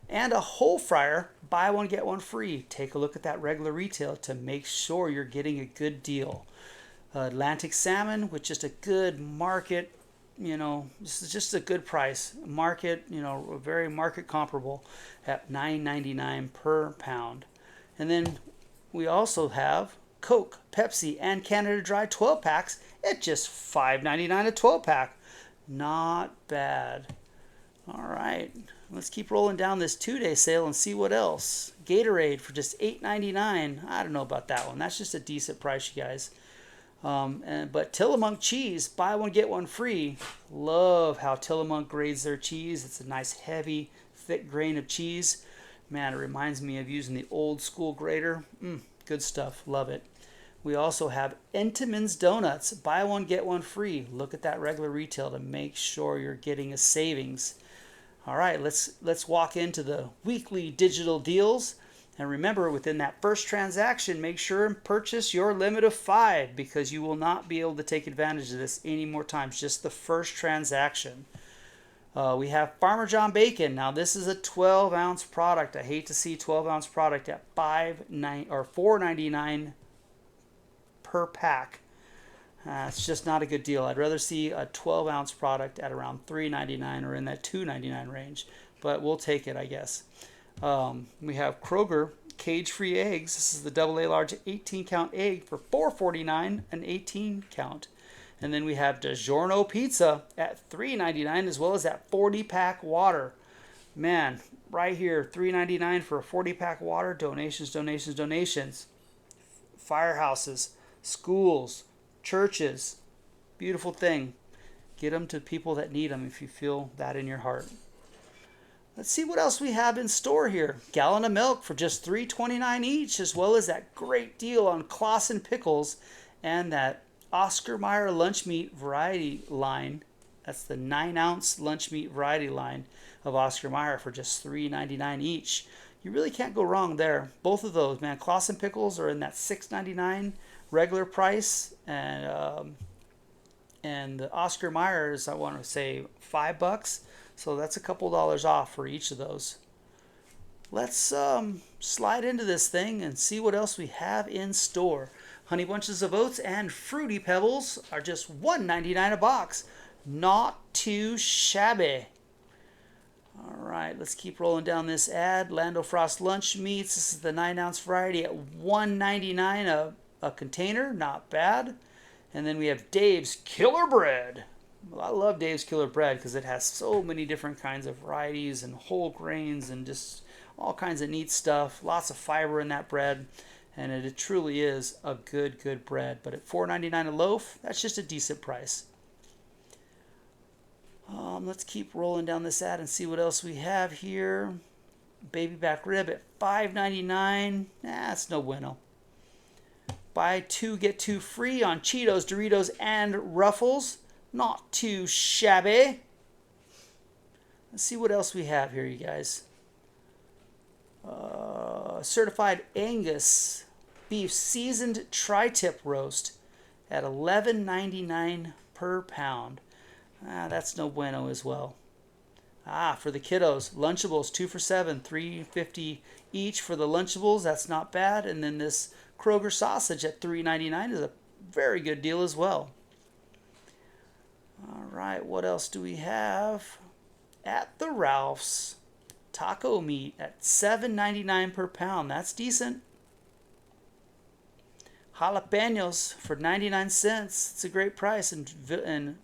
and a whole fryer. Buy one, get one free. Take a look at that regular retail to make sure you're getting a good deal. Atlantic salmon with just a good market, this is just a good price. Market, very market comparable at $9.99 per pound. And then we also have Coke, Pepsi, and Canada Dry 12 packs at just $5.99 a 12 pack. Not bad. All right, let's keep rolling down this 2-day sale and see what else. Gatorade for just $8.99. I don't know about that one. That's just a decent price, you guys. But Tillamook cheese, buy one get one free. Love how Tillamook grades their cheese. It's a nice heavy, thick grain of cheese. Man, it reminds me of using the old school grater. Good stuff. Love it. We also have Entenmann's Donuts. Buy one, get one free. Look at that regular retail to make sure you're getting a savings. All right, let's walk into the weekly digital deals. And remember, within that first transaction, make sure and purchase your limit of 5 because you will not be able to take advantage of this any more times. Just the first transaction. We have Farmer John bacon. Now this is a 12-ounce product. I hate to see 12-ounce product at $4.99 per pack. It's just not a good deal. I'd rather see a 12-ounce product at around $3.99 or in that $2.99 range, but we'll take it, I guess. We have Kroger cage-free eggs. This is the AA large 18-count egg for $4.49 an 18-count. And then we have DiGiorno pizza at $3.99 as well as that 40-pack water. Man, right here, $3.99 for a 40-pack water. Donations. Firehouses, schools, churches. Beautiful thing. Get them to people that need them if you feel that in your heart. Let's see what else we have in store here. Gallon of milk for just $3.29 each, as well as that great deal on Claussen pickles and that Oscar Mayer lunch meat variety line. That's the 9-ounce lunch meat variety line of Oscar Mayer for just $3.99 each. You really can't go wrong there. Both of those, man. Claussen pickles are in that $6.99 regular price, and the Oscar Mayer's, I want to say $5. So that's a couple dollars off for each of those. Let's slide into this thing and see what else we have in store. Honey Bunches of Oats and Fruity Pebbles are just $1.99 a box. Not too shabby. All right, let's keep rolling down this ad. Lando Frost Lunch Meats. This is the 9-ounce variety at $1.99 a container. Not bad. And then we have Dave's Killer Bread. Well, I love Dave's Killer Bread because it has so many different kinds of varieties and whole grains and just all kinds of neat stuff. Lots of fiber in that bread. And it truly is a good bread. But at $4.99 a loaf, that's just a decent price. Let's keep rolling down this ad and see what else we have here. Baby back rib at $5.99. That's no bueno. Buy two, get two free on Cheetos, Doritos, and Ruffles. Not too shabby. Let's see what else we have here, you guys. Certified Angus beef seasoned tri-tip roast at $11.99 per pound. That's no bueno as well. For the kiddos, Lunchables 2 for $7, $3.50 each for the Lunchables. That's not bad. And then this Kroger sausage at $3.99 is a very good deal as well. All right, what else do we have? At the Ralph's, taco meat at $7.99 per pound. That's decent. Jalapenos for 99 cents. It's a great price. And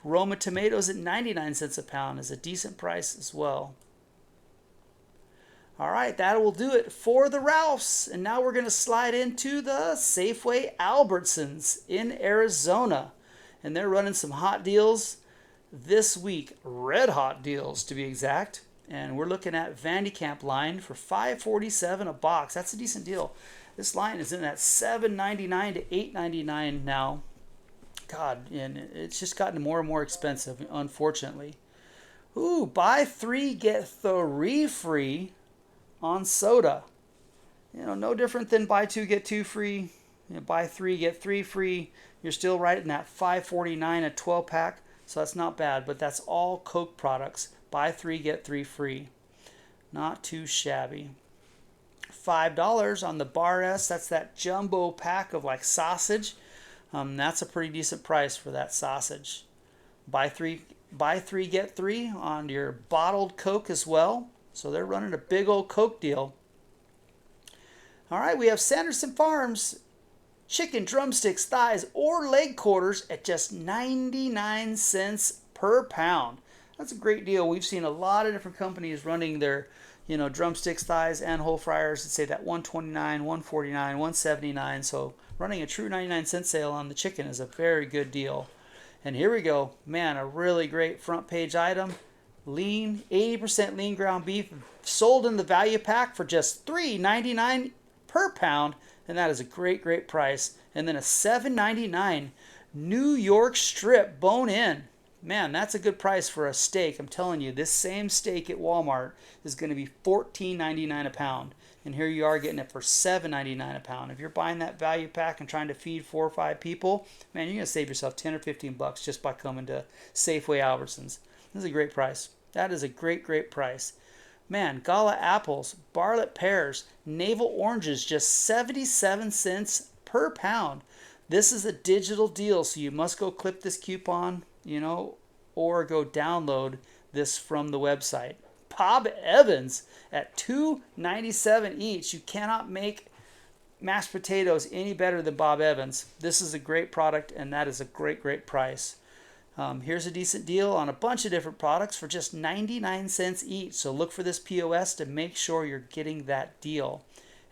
Roma tomatoes at 99 cents a pound is a decent price as well. All right, that will do it for the Ralphs. And now we're going to slide into the Safeway Albertsons in Arizona. And they're running some hot deals this week. Red hot deals, to be exact. And we're looking at Vandycamp line for $5.47 a box. That's a decent deal. This line is in at $7.99 to $8.99 now. God, and it's just gotten more and more expensive, unfortunately. Ooh, buy 3, get 3 free on soda. You know, no different than buy 2, get 2 free. You know, buy 3, get 3 free. You're still right in that $5.49 a 12-pack, so that's not bad. But that's all Coke products. Buy 3, get 3 free. Not too shabby. $5 on the Bar S. That's that jumbo pack of like sausage. That's a pretty decent price for that sausage. Buy 3, get 3 on your bottled Coke as well. So they're running a big old Coke deal. All right, we have Sanderson Farms chicken drumsticks, thighs, or leg quarters at just 99 cents per pound. That's a great deal. We've seen a lot of different companies running their, drumsticks, thighs, and whole fryers that say that $129, $149, $179. So running a true 99-cent sale on the chicken is a very good deal. And here we go. Man, a really great front page item. Lean, 80% lean ground beef sold in the value pack for just $3.99 per pound. And that is a great price. And then a $7.99 New York strip bone in. Man, that's a good price for a steak. I'm telling you, this same steak at Walmart is going to be $14.99 a pound. And here you are getting it for $7.99 a pound. If you're buying that value pack and trying to feed 4 or 5 people, man, you're going to save yourself 10 or 15 bucks just by coming to Safeway Albertsons. This is a great price. That is a great price. Man, Gala apples, Bartlett pears, navel oranges, just 77 cents per pound. This is a digital deal, so you must go clip this coupon, or go download this from the website. Bob Evans at $2.97 each. You cannot make mashed potatoes any better than Bob Evans. This is a great product, and that is a great price. Here's a decent deal on a bunch of different products for just 99 cents each. So look for this POS to make sure you're getting that deal.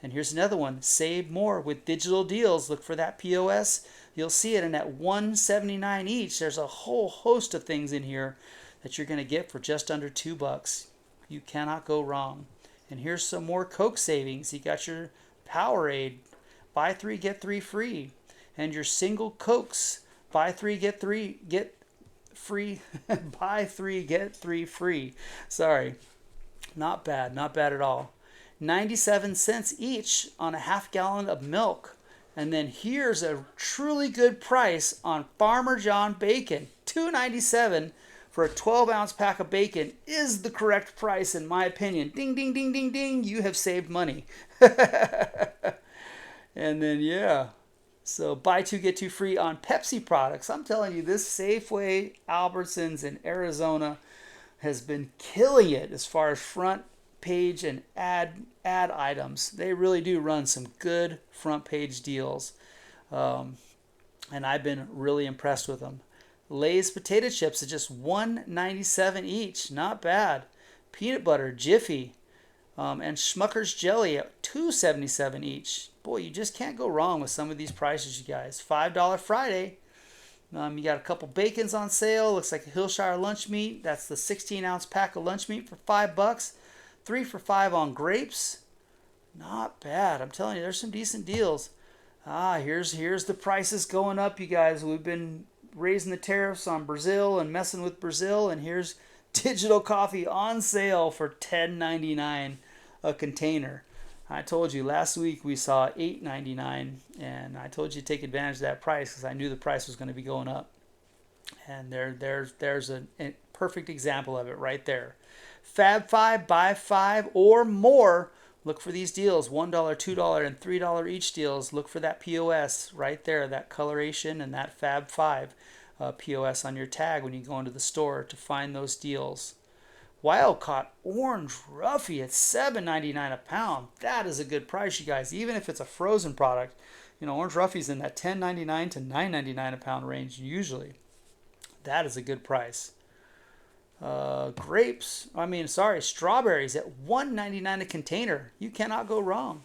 And here's another one. Save more with digital deals. Look for that POS. You'll see it in at $1.79 each. There's a whole host of things in here that you're going to get for just under $2. You cannot go wrong. And here's some more Coke savings. You got your Powerade. Buy 3, get 3 free. And your single Cokes. Buy 3, get 3, get free. Buy 3, get 3 free. Sorry. Not bad at all. 97 cents each on a half gallon of milk. And then here's a truly good price on Farmer John bacon. $2.97 for a 12-ounce pack of bacon is the correct price in my opinion. Ding, ding, ding, ding, ding. You have saved money. And then, So buy two, get two free on Pepsi products. I'm telling you, this Safeway, Albertsons in Arizona has been killing it as far as front page and ad items. They really do run some good front page deals. Um, and I've been really impressed with them. Lay's potato chips at just $1.97 each. Not bad. Peanut butter, Jiffy, and Schmucker's jelly at $2.77 each. Boy, you just can't go wrong with some of these prices, you guys. $5 Friday. You got a couple bacons on sale. Looks like a Hillshire lunch meat. That's the 16-ounce pack of lunch meat for $5. 3 for $5 on grapes. Not bad. I'm telling you, there's some decent deals. Here's the prices going up, you guys. We've been raising the tariffs on Brazil and messing with Brazil, and here's digital coffee on sale for $10.99 a container. I told you last week we saw $8.99, and I told you to take advantage of that price because I knew the price was going to be going up. And there's a perfect example of it right there. Fab 5, buy 5 or more. Look for these deals, $1, $2, and $3 each deals. Look for that POS right there, that coloration and that Fab 5 POS on your tag when you go into the store to find those deals. Wild Caught Orange Ruffy at $7.99 a pound. That is a good price, you guys, even if it's a frozen product. You know, Orange Ruffy's in that $10.99 to $9.99 a pound range usually. That is a good price. Strawberries at $1.99 a container. You cannot go wrong.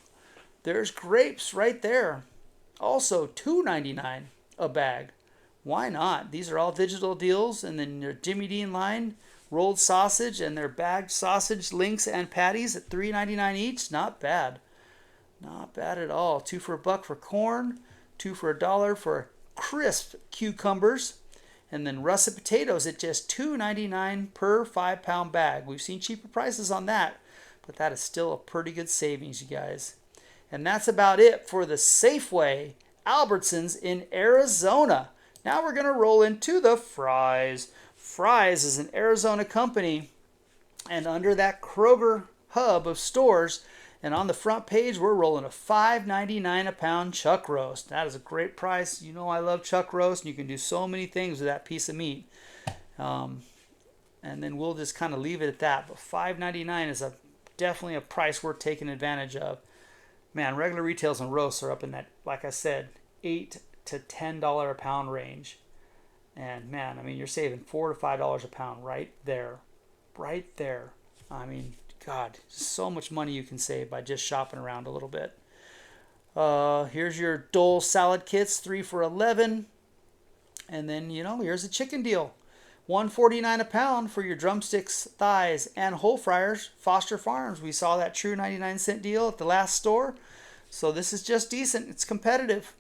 There's grapes right there. Also $2.99 a bag. Why not? These are all digital deals. And then your Jimmy Dean line, rolled sausage, and their bagged sausage links and patties at $3.99 each. Not bad. Not bad at all. 2 for $1 for corn. 2 for $1 for crisp cucumbers. And then russet potatoes at just $2.99 per 5-pound bag. We've seen cheaper prices on that, but that is still a pretty good savings, you guys. And that's about it for the Safeway Albertsons in Arizona. Now we're going to roll into the Fry's. Fry's is an Arizona company, and under that Kroger hub of stores, and on the front page, we're rolling a $5.99 a pound chuck roast. That is a great price. You know I love chuck roast, and you can do so many things with that piece of meat. And then we'll just kind of leave it at that. But $5.99 is definitely a price worth taking advantage of. Man, regular retails and roasts are up in that, like I said, $8 to $10 a pound range. And man, I mean, you're saving $4 to $5 a pound right there. Right there. I mean, God, so much money you can save by just shopping around a little bit. Here's your Dole salad kits, 3 for $11. And then, here's a chicken deal. $1.49 a pound for your drumsticks, thighs, and whole fryers. Foster Farms. We saw that true 99-cent deal at the last store. So this is just decent. It's competitive.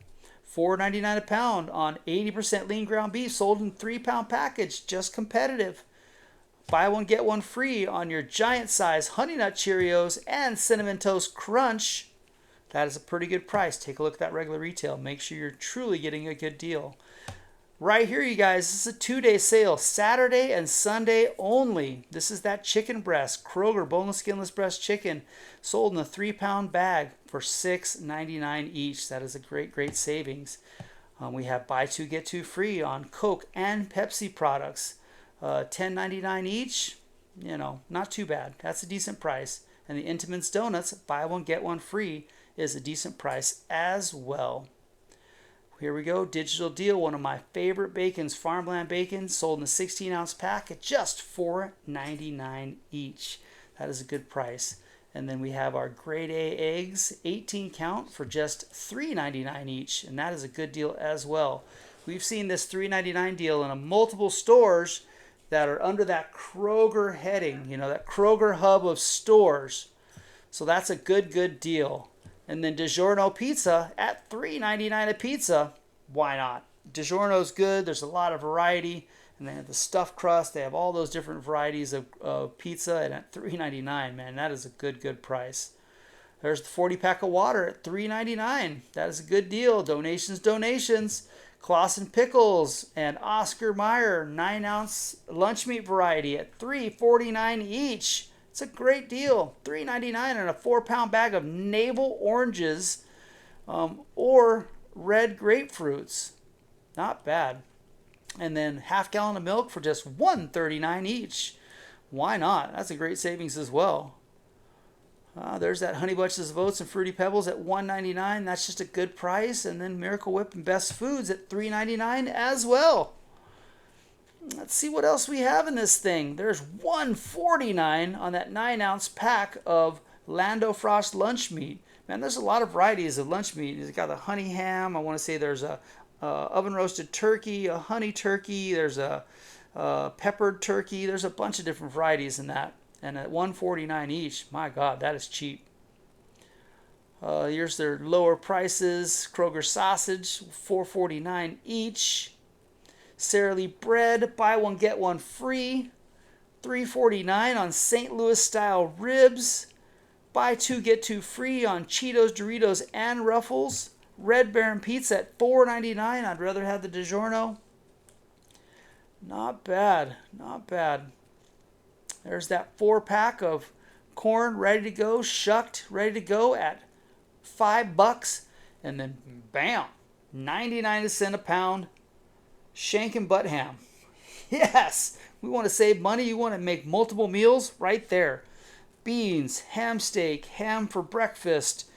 $4.99 a pound on 80% lean ground beef sold in 3-pound package. Just competitive. Buy one, get one free on your giant size Honey Nut Cheerios and Cinnamon Toast Crunch. That is a pretty good price. Take a look at that regular retail. Make sure you're truly getting a good deal. Right here, you guys, this is a 2-day sale. Saturday and Sunday only. This is that chicken breast. Kroger boneless, skinless breast chicken sold in a 3-pound bag for $6.99 each. That is a great, great savings. We have buy two, get two free on Coke and Pepsi products. $10.99 each, not too bad. That's a decent price. And the Intiman's Donuts, buy one, get one free, is a decent price as well. Here we go, digital deal. One of my favorite bacons, Farmland Bacon, sold in a 16-ounce pack at just $4.99 each. That is a good price. And then we have our grade A eggs, 18 count, for just $3.99 each. And that is a good deal as well. We've seen this $3.99 deal in multiple stores that are under that Kroger heading, that Kroger hub of stores. So that's a good deal. And then DiGiorno pizza at $3.99 a pizza. Why not? DiGiorno's good. There's a lot of variety. And they have the stuffed crust. They have all those different varieties of pizza. And at $3.99, man, that is a good price. There's the 40-pack of water at $3.99. That is a good deal. Donations. Clausen Pickles and Oscar Mayer 9-ounce lunch meat variety at $3.49 each. It's a great deal. $3.99 and a 4-pound bag of navel oranges or red grapefruits. Not bad. And then half gallon of milk for just $1.39 each. Why not? That's a great savings as well. There's that Honey Bunches of Oats and Fruity Pebbles at $1.99. That's just a good price. And then Miracle Whip and Best Foods at $3.99 as well. Let's see what else we have in this thing. There's $1.49 on that 9-ounce pack of Lando Frost lunch meat. Man, there's a lot of varieties of lunch meat. It's got a honey ham. I want to say there's a oven roasted turkey, a honey turkey. There's a peppered turkey. There's a bunch of different varieties in that. And at $1.49 each, my God, that is cheap. Here's their lower prices. Kroger sausage, $4.49 each. Sara Lee bread, buy one get one free. $3.49 on St. Louis style ribs. Buy two get two free on Cheetos, Doritos, and Ruffles. Red Baron pizza at $4.99. I'd rather have the DiGiorno. Not bad, not bad. There's that 4-pack of corn ready to go, shucked, ready to go at $5. And then, bam, 99 cents a pound, shank and butt ham. Yes, we want to save money. You want to make multiple meals right there. Beans, ham steak, ham for breakfast.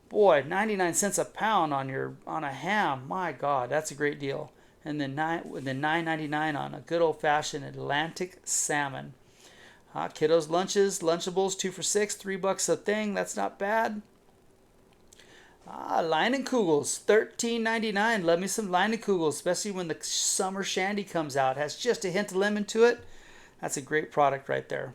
Boy, 99 cents a pound on a ham. My God, that's a great deal. And then $9.99 on a good old-fashioned Atlantic salmon. Kiddos lunches, Lunchables, 2 for $6, $3 a thing. That's not bad. Leinenkugels, $13.99. Love me some Leinenkugels, especially when the summer shandy comes out. Has just a hint of lemon to it. That's a great product right there.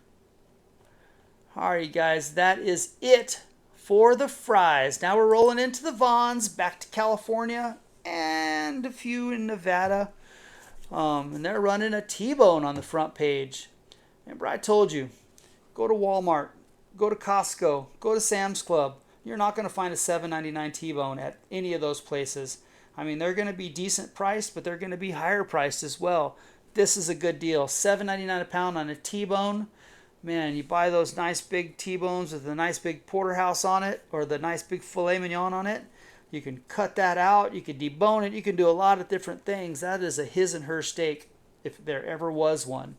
All right, guys, that is it for the fries. Now we're rolling into the Vons, back to California, and a few in Nevada. And they're running a T-bone on the front page. Remember, I told you, go to Walmart, go to Costco, go to Sam's Club. You're not going to find a $7.99 T-bone at any of those places. I mean, they're going to be decent priced, but they're going to be higher priced as well. This is a good deal. $7.99 a pound on a T-bone. Man, you buy those nice big T-bones with the nice big porterhouse on it, or the nice big filet mignon on it. You can cut that out. You can debone it. You can do a lot of different things. That is a his and her steak, if there ever was one.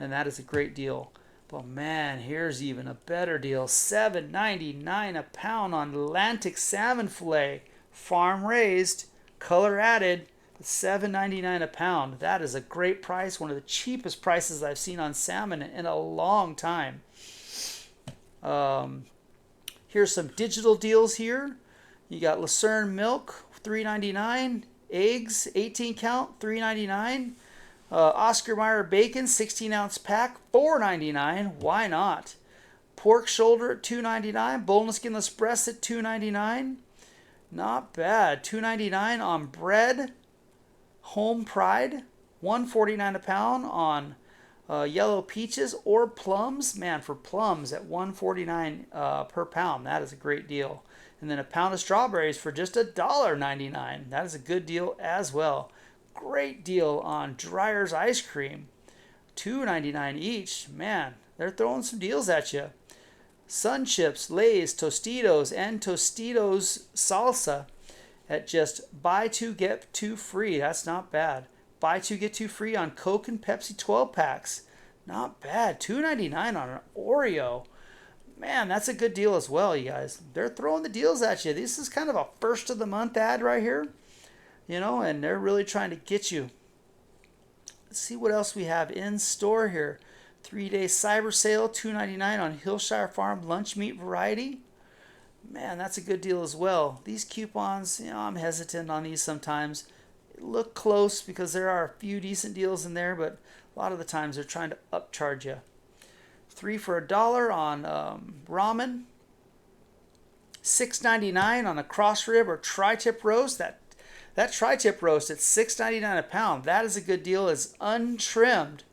And that is a great deal. But man, here's even a better deal. $7.99 a pound on Atlantic salmon fillet. Farm raised, color added. $7.99 a pound. That is a great price. One of the cheapest prices I've seen on salmon in a long time. Here's some digital deals here. You got Lucerne milk, $3.99. Eggs, 18 count, $3.99. Oscar Mayer bacon, 16-ounce pack, $4.99. Why not? Pork shoulder at $2.99. Boneless skinless breast at $2.99. Not bad. $2.99 on bread. Home Pride, $1.49 a pound on yellow peaches or plums. Man, for plums at $1.49 per pound. That is a great deal. And then a pound of strawberries for just $1.99. That is a good deal as well. Great deal on Dreyer's ice cream, $2.99 each. Man, they're throwing some deals at you. Sun Chips, Lay's, Tostitos, and Tostitos salsa at just buy two get two free. That's not bad. Buy two get two free on Coke and Pepsi 12 packs. Not bad. $2.99 on an Oreo. Man, that's a good deal as well, you guys. They're throwing the deals at you. This is kind of a first of the month ad right here. You know, and they're really trying to get you. Let's see what else we have in store here. 3-day cyber sale, $2.99 on Hillshire Farm lunch meat variety. Man, that's a good deal as well. These coupons, you know, I'm hesitant on these sometimes. Look close because there are a few decent deals in there, but a lot of the times they're trying to upcharge you. 3 for $1 on ramen. $6.99 on a cross rib or tri-tip roast. That tri-tip roast at $6.99 a pound. That is a good deal. It's untrimmed.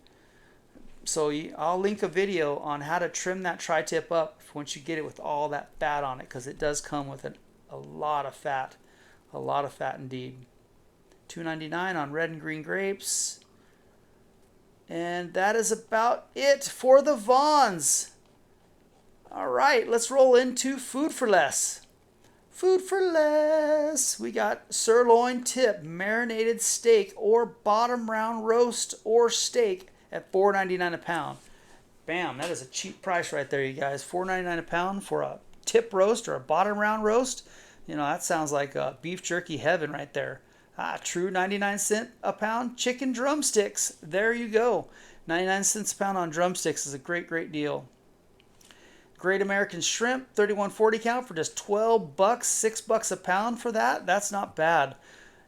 So I'll link a video on how to trim that tri-tip up once you get it with all that fat on it, because it does come with a lot of fat. A lot of fat indeed. $2.99 on red and green grapes. And that is about it for the Vons. All right, let's roll into Food for Less. Food for less. We got sirloin tip, marinated steak, or bottom round roast or steak at $4.99 a pound. Bam, that is a cheap price right there, you guys. $4.99 a pound for a tip roast or a bottom round roast. That sounds like beef jerky heaven right there. True 99-cent a pound chicken drumsticks. There you go. 99 cents a pound on drumsticks is a great, great deal. Great American shrimp, 3140 count for just $12, $6 a pound for that. That's not bad.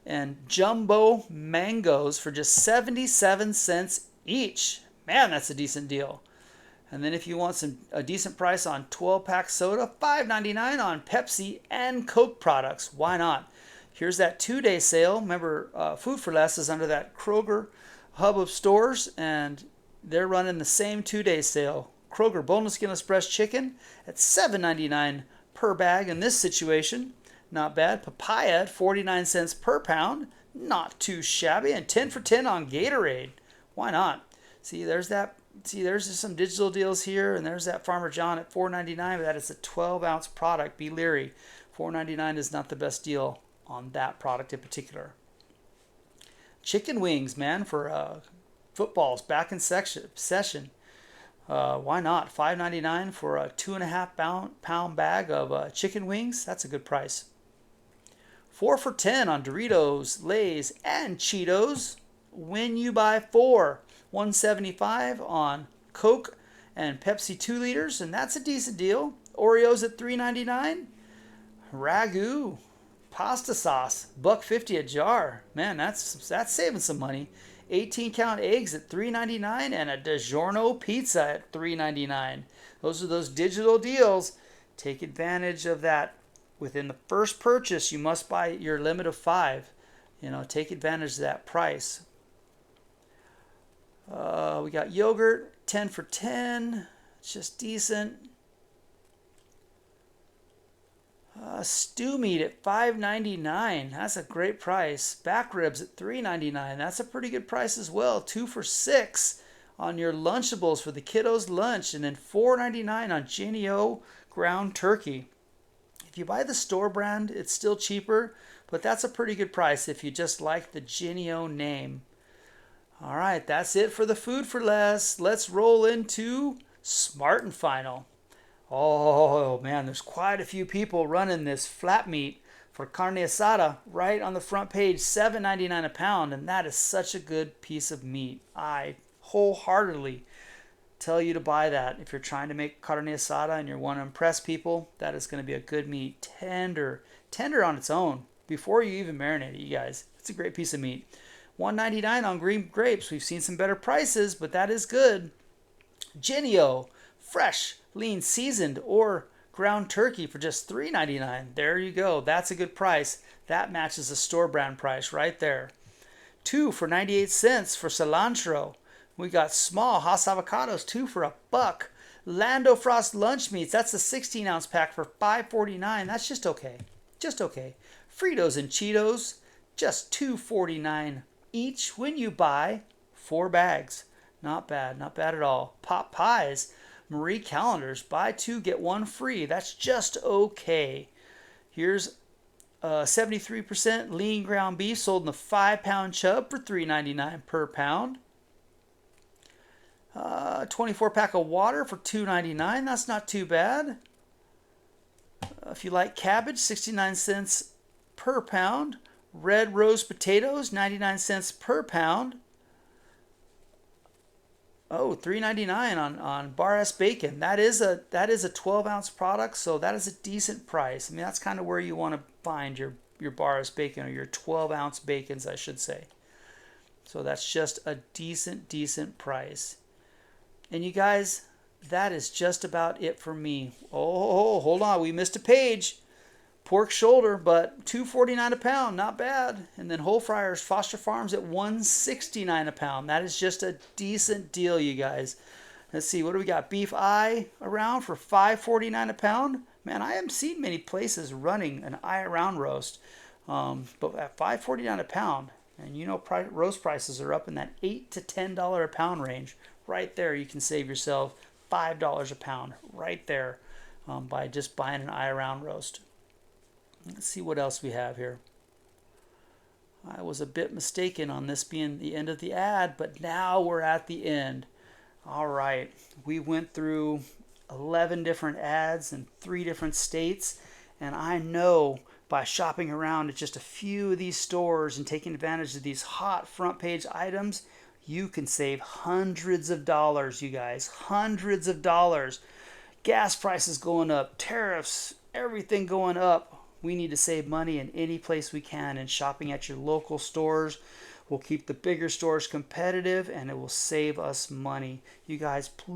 And jumbo mangoes for just 77 cents each. Man, that's a decent deal. And then if you want a decent price on 12-pack soda, $5.99 on Pepsi and Coke products. Why not? Here's that 2-day sale. Remember, Food for Less is under that Kroger hub of stores, and they're running the same 2-day sale. Kroger boneless skinless breast chicken at $7.99 per bag in this situation. Not bad. Papaya at 49 cents per pound. Not too shabby. And 10 for 10 on Gatorade. Why not? There's just some digital deals here, and there's that Farmer John at $4.99, but that is a 12-ounce product. Be leery. $4.99 is not the best deal on that product in particular. Chicken wings, man, for footballs back in session. Why not? $5.99 for a 2.5 pound bag of chicken wings. That's a good price. 4 for 10 on Doritos, Lay's, and Cheetos. When you buy 4, $1.75 on Coke and Pepsi 2 liters, and that's a decent deal. Oreos at $3.99. Ragu pasta sauce, $1.50 a jar. Man, that's saving some money. 18-count eggs at $3.99 and a DiGiorno pizza at $3.99. Those are those digital deals. Take advantage of that. Within the first purchase, you must buy your limit of 5. Take advantage of that price. We got yogurt, 10 for 10. It's just decent. Stew meat at $5.99. That's a great price. Back ribs at $3.99. That's a pretty good price as well. 2 for 6 on your Lunchables for the kiddos' lunch. And then $4.99 on Jennie-O ground turkey. If you buy the store brand, it's still cheaper, but that's a pretty good price if you just like the Jennie-O name. All right, that's it for the Food for Less. Let's roll into Smart&Final. Oh, man, there's quite a few people running this flat meat for carne asada right on the front page, $7.99 a pound, and that is such a good piece of meat. I wholeheartedly tell you to buy that. If you're trying to make carne asada and you want to impress people, that is going to be a good meat. Tender on its own before you even marinate it, you guys. It's a great piece of meat. $1.99 on green grapes. We've seen some better prices, but that is good. Jennie-O, fresh, lean, seasoned, or ground turkey for just $3.99. There you go. That's a good price. That matches the store brand price right there. 2 for 98 cents for cilantro. We got small Hass avocados, 2 for $1. Lando Frost lunch meats. That's a 16-ounce pack for $5.49. That's just okay. Just okay. Fritos and Cheetos, just $2.49 each when you buy 4 bags. Not bad at all. Pot pies, Marie calendars, buy 2 get 1 free. That's just okay. Here's 73% lean ground beef sold in a 5-pound chub for $3.99 per pound. 24-pack of water for $2.99. That's not too bad. If you like cabbage, 69 cents per pound. Red rose potatoes, 99 cents per pound. Oh, $3.99 on Bar S bacon. That is a 12-ounce product, so that is a decent price. I mean, that's kind of where you want to find your Bar S bacon, or your 12-ounce bacons, I should say. So that's just a decent price. And you guys, that is just about it for me. Oh, hold on, we missed a page. Pork shoulder, but $2.49 a pound, not bad. And then whole fryers, Foster Farms at $1.69 a pound. That is just a decent deal, you guys. Let's see, what do we got? Beef eye around for $5.49 a pound. Man, I haven't seen many places running an eye around roast, but at $5.49 a pound, and roast prices are up in that $8 to $10 a pound range. Right there, you can save yourself $5 a pound right there by just buying an eye around roast. Let's see what else we have here. I was a bit mistaken on this being the end of the ad, but now we're at the end. All right, we went through 11 different ads in 3 different states, and I know by shopping around at just a few of these stores and taking advantage of these hot front page items, you can save hundreds of dollars, you guys. Hundreds of dollars. Gas prices going up, tariffs, everything going up. We need to save money in any place we can, and shopping at your local stores will keep the bigger stores competitive and it will save us money. You guys, please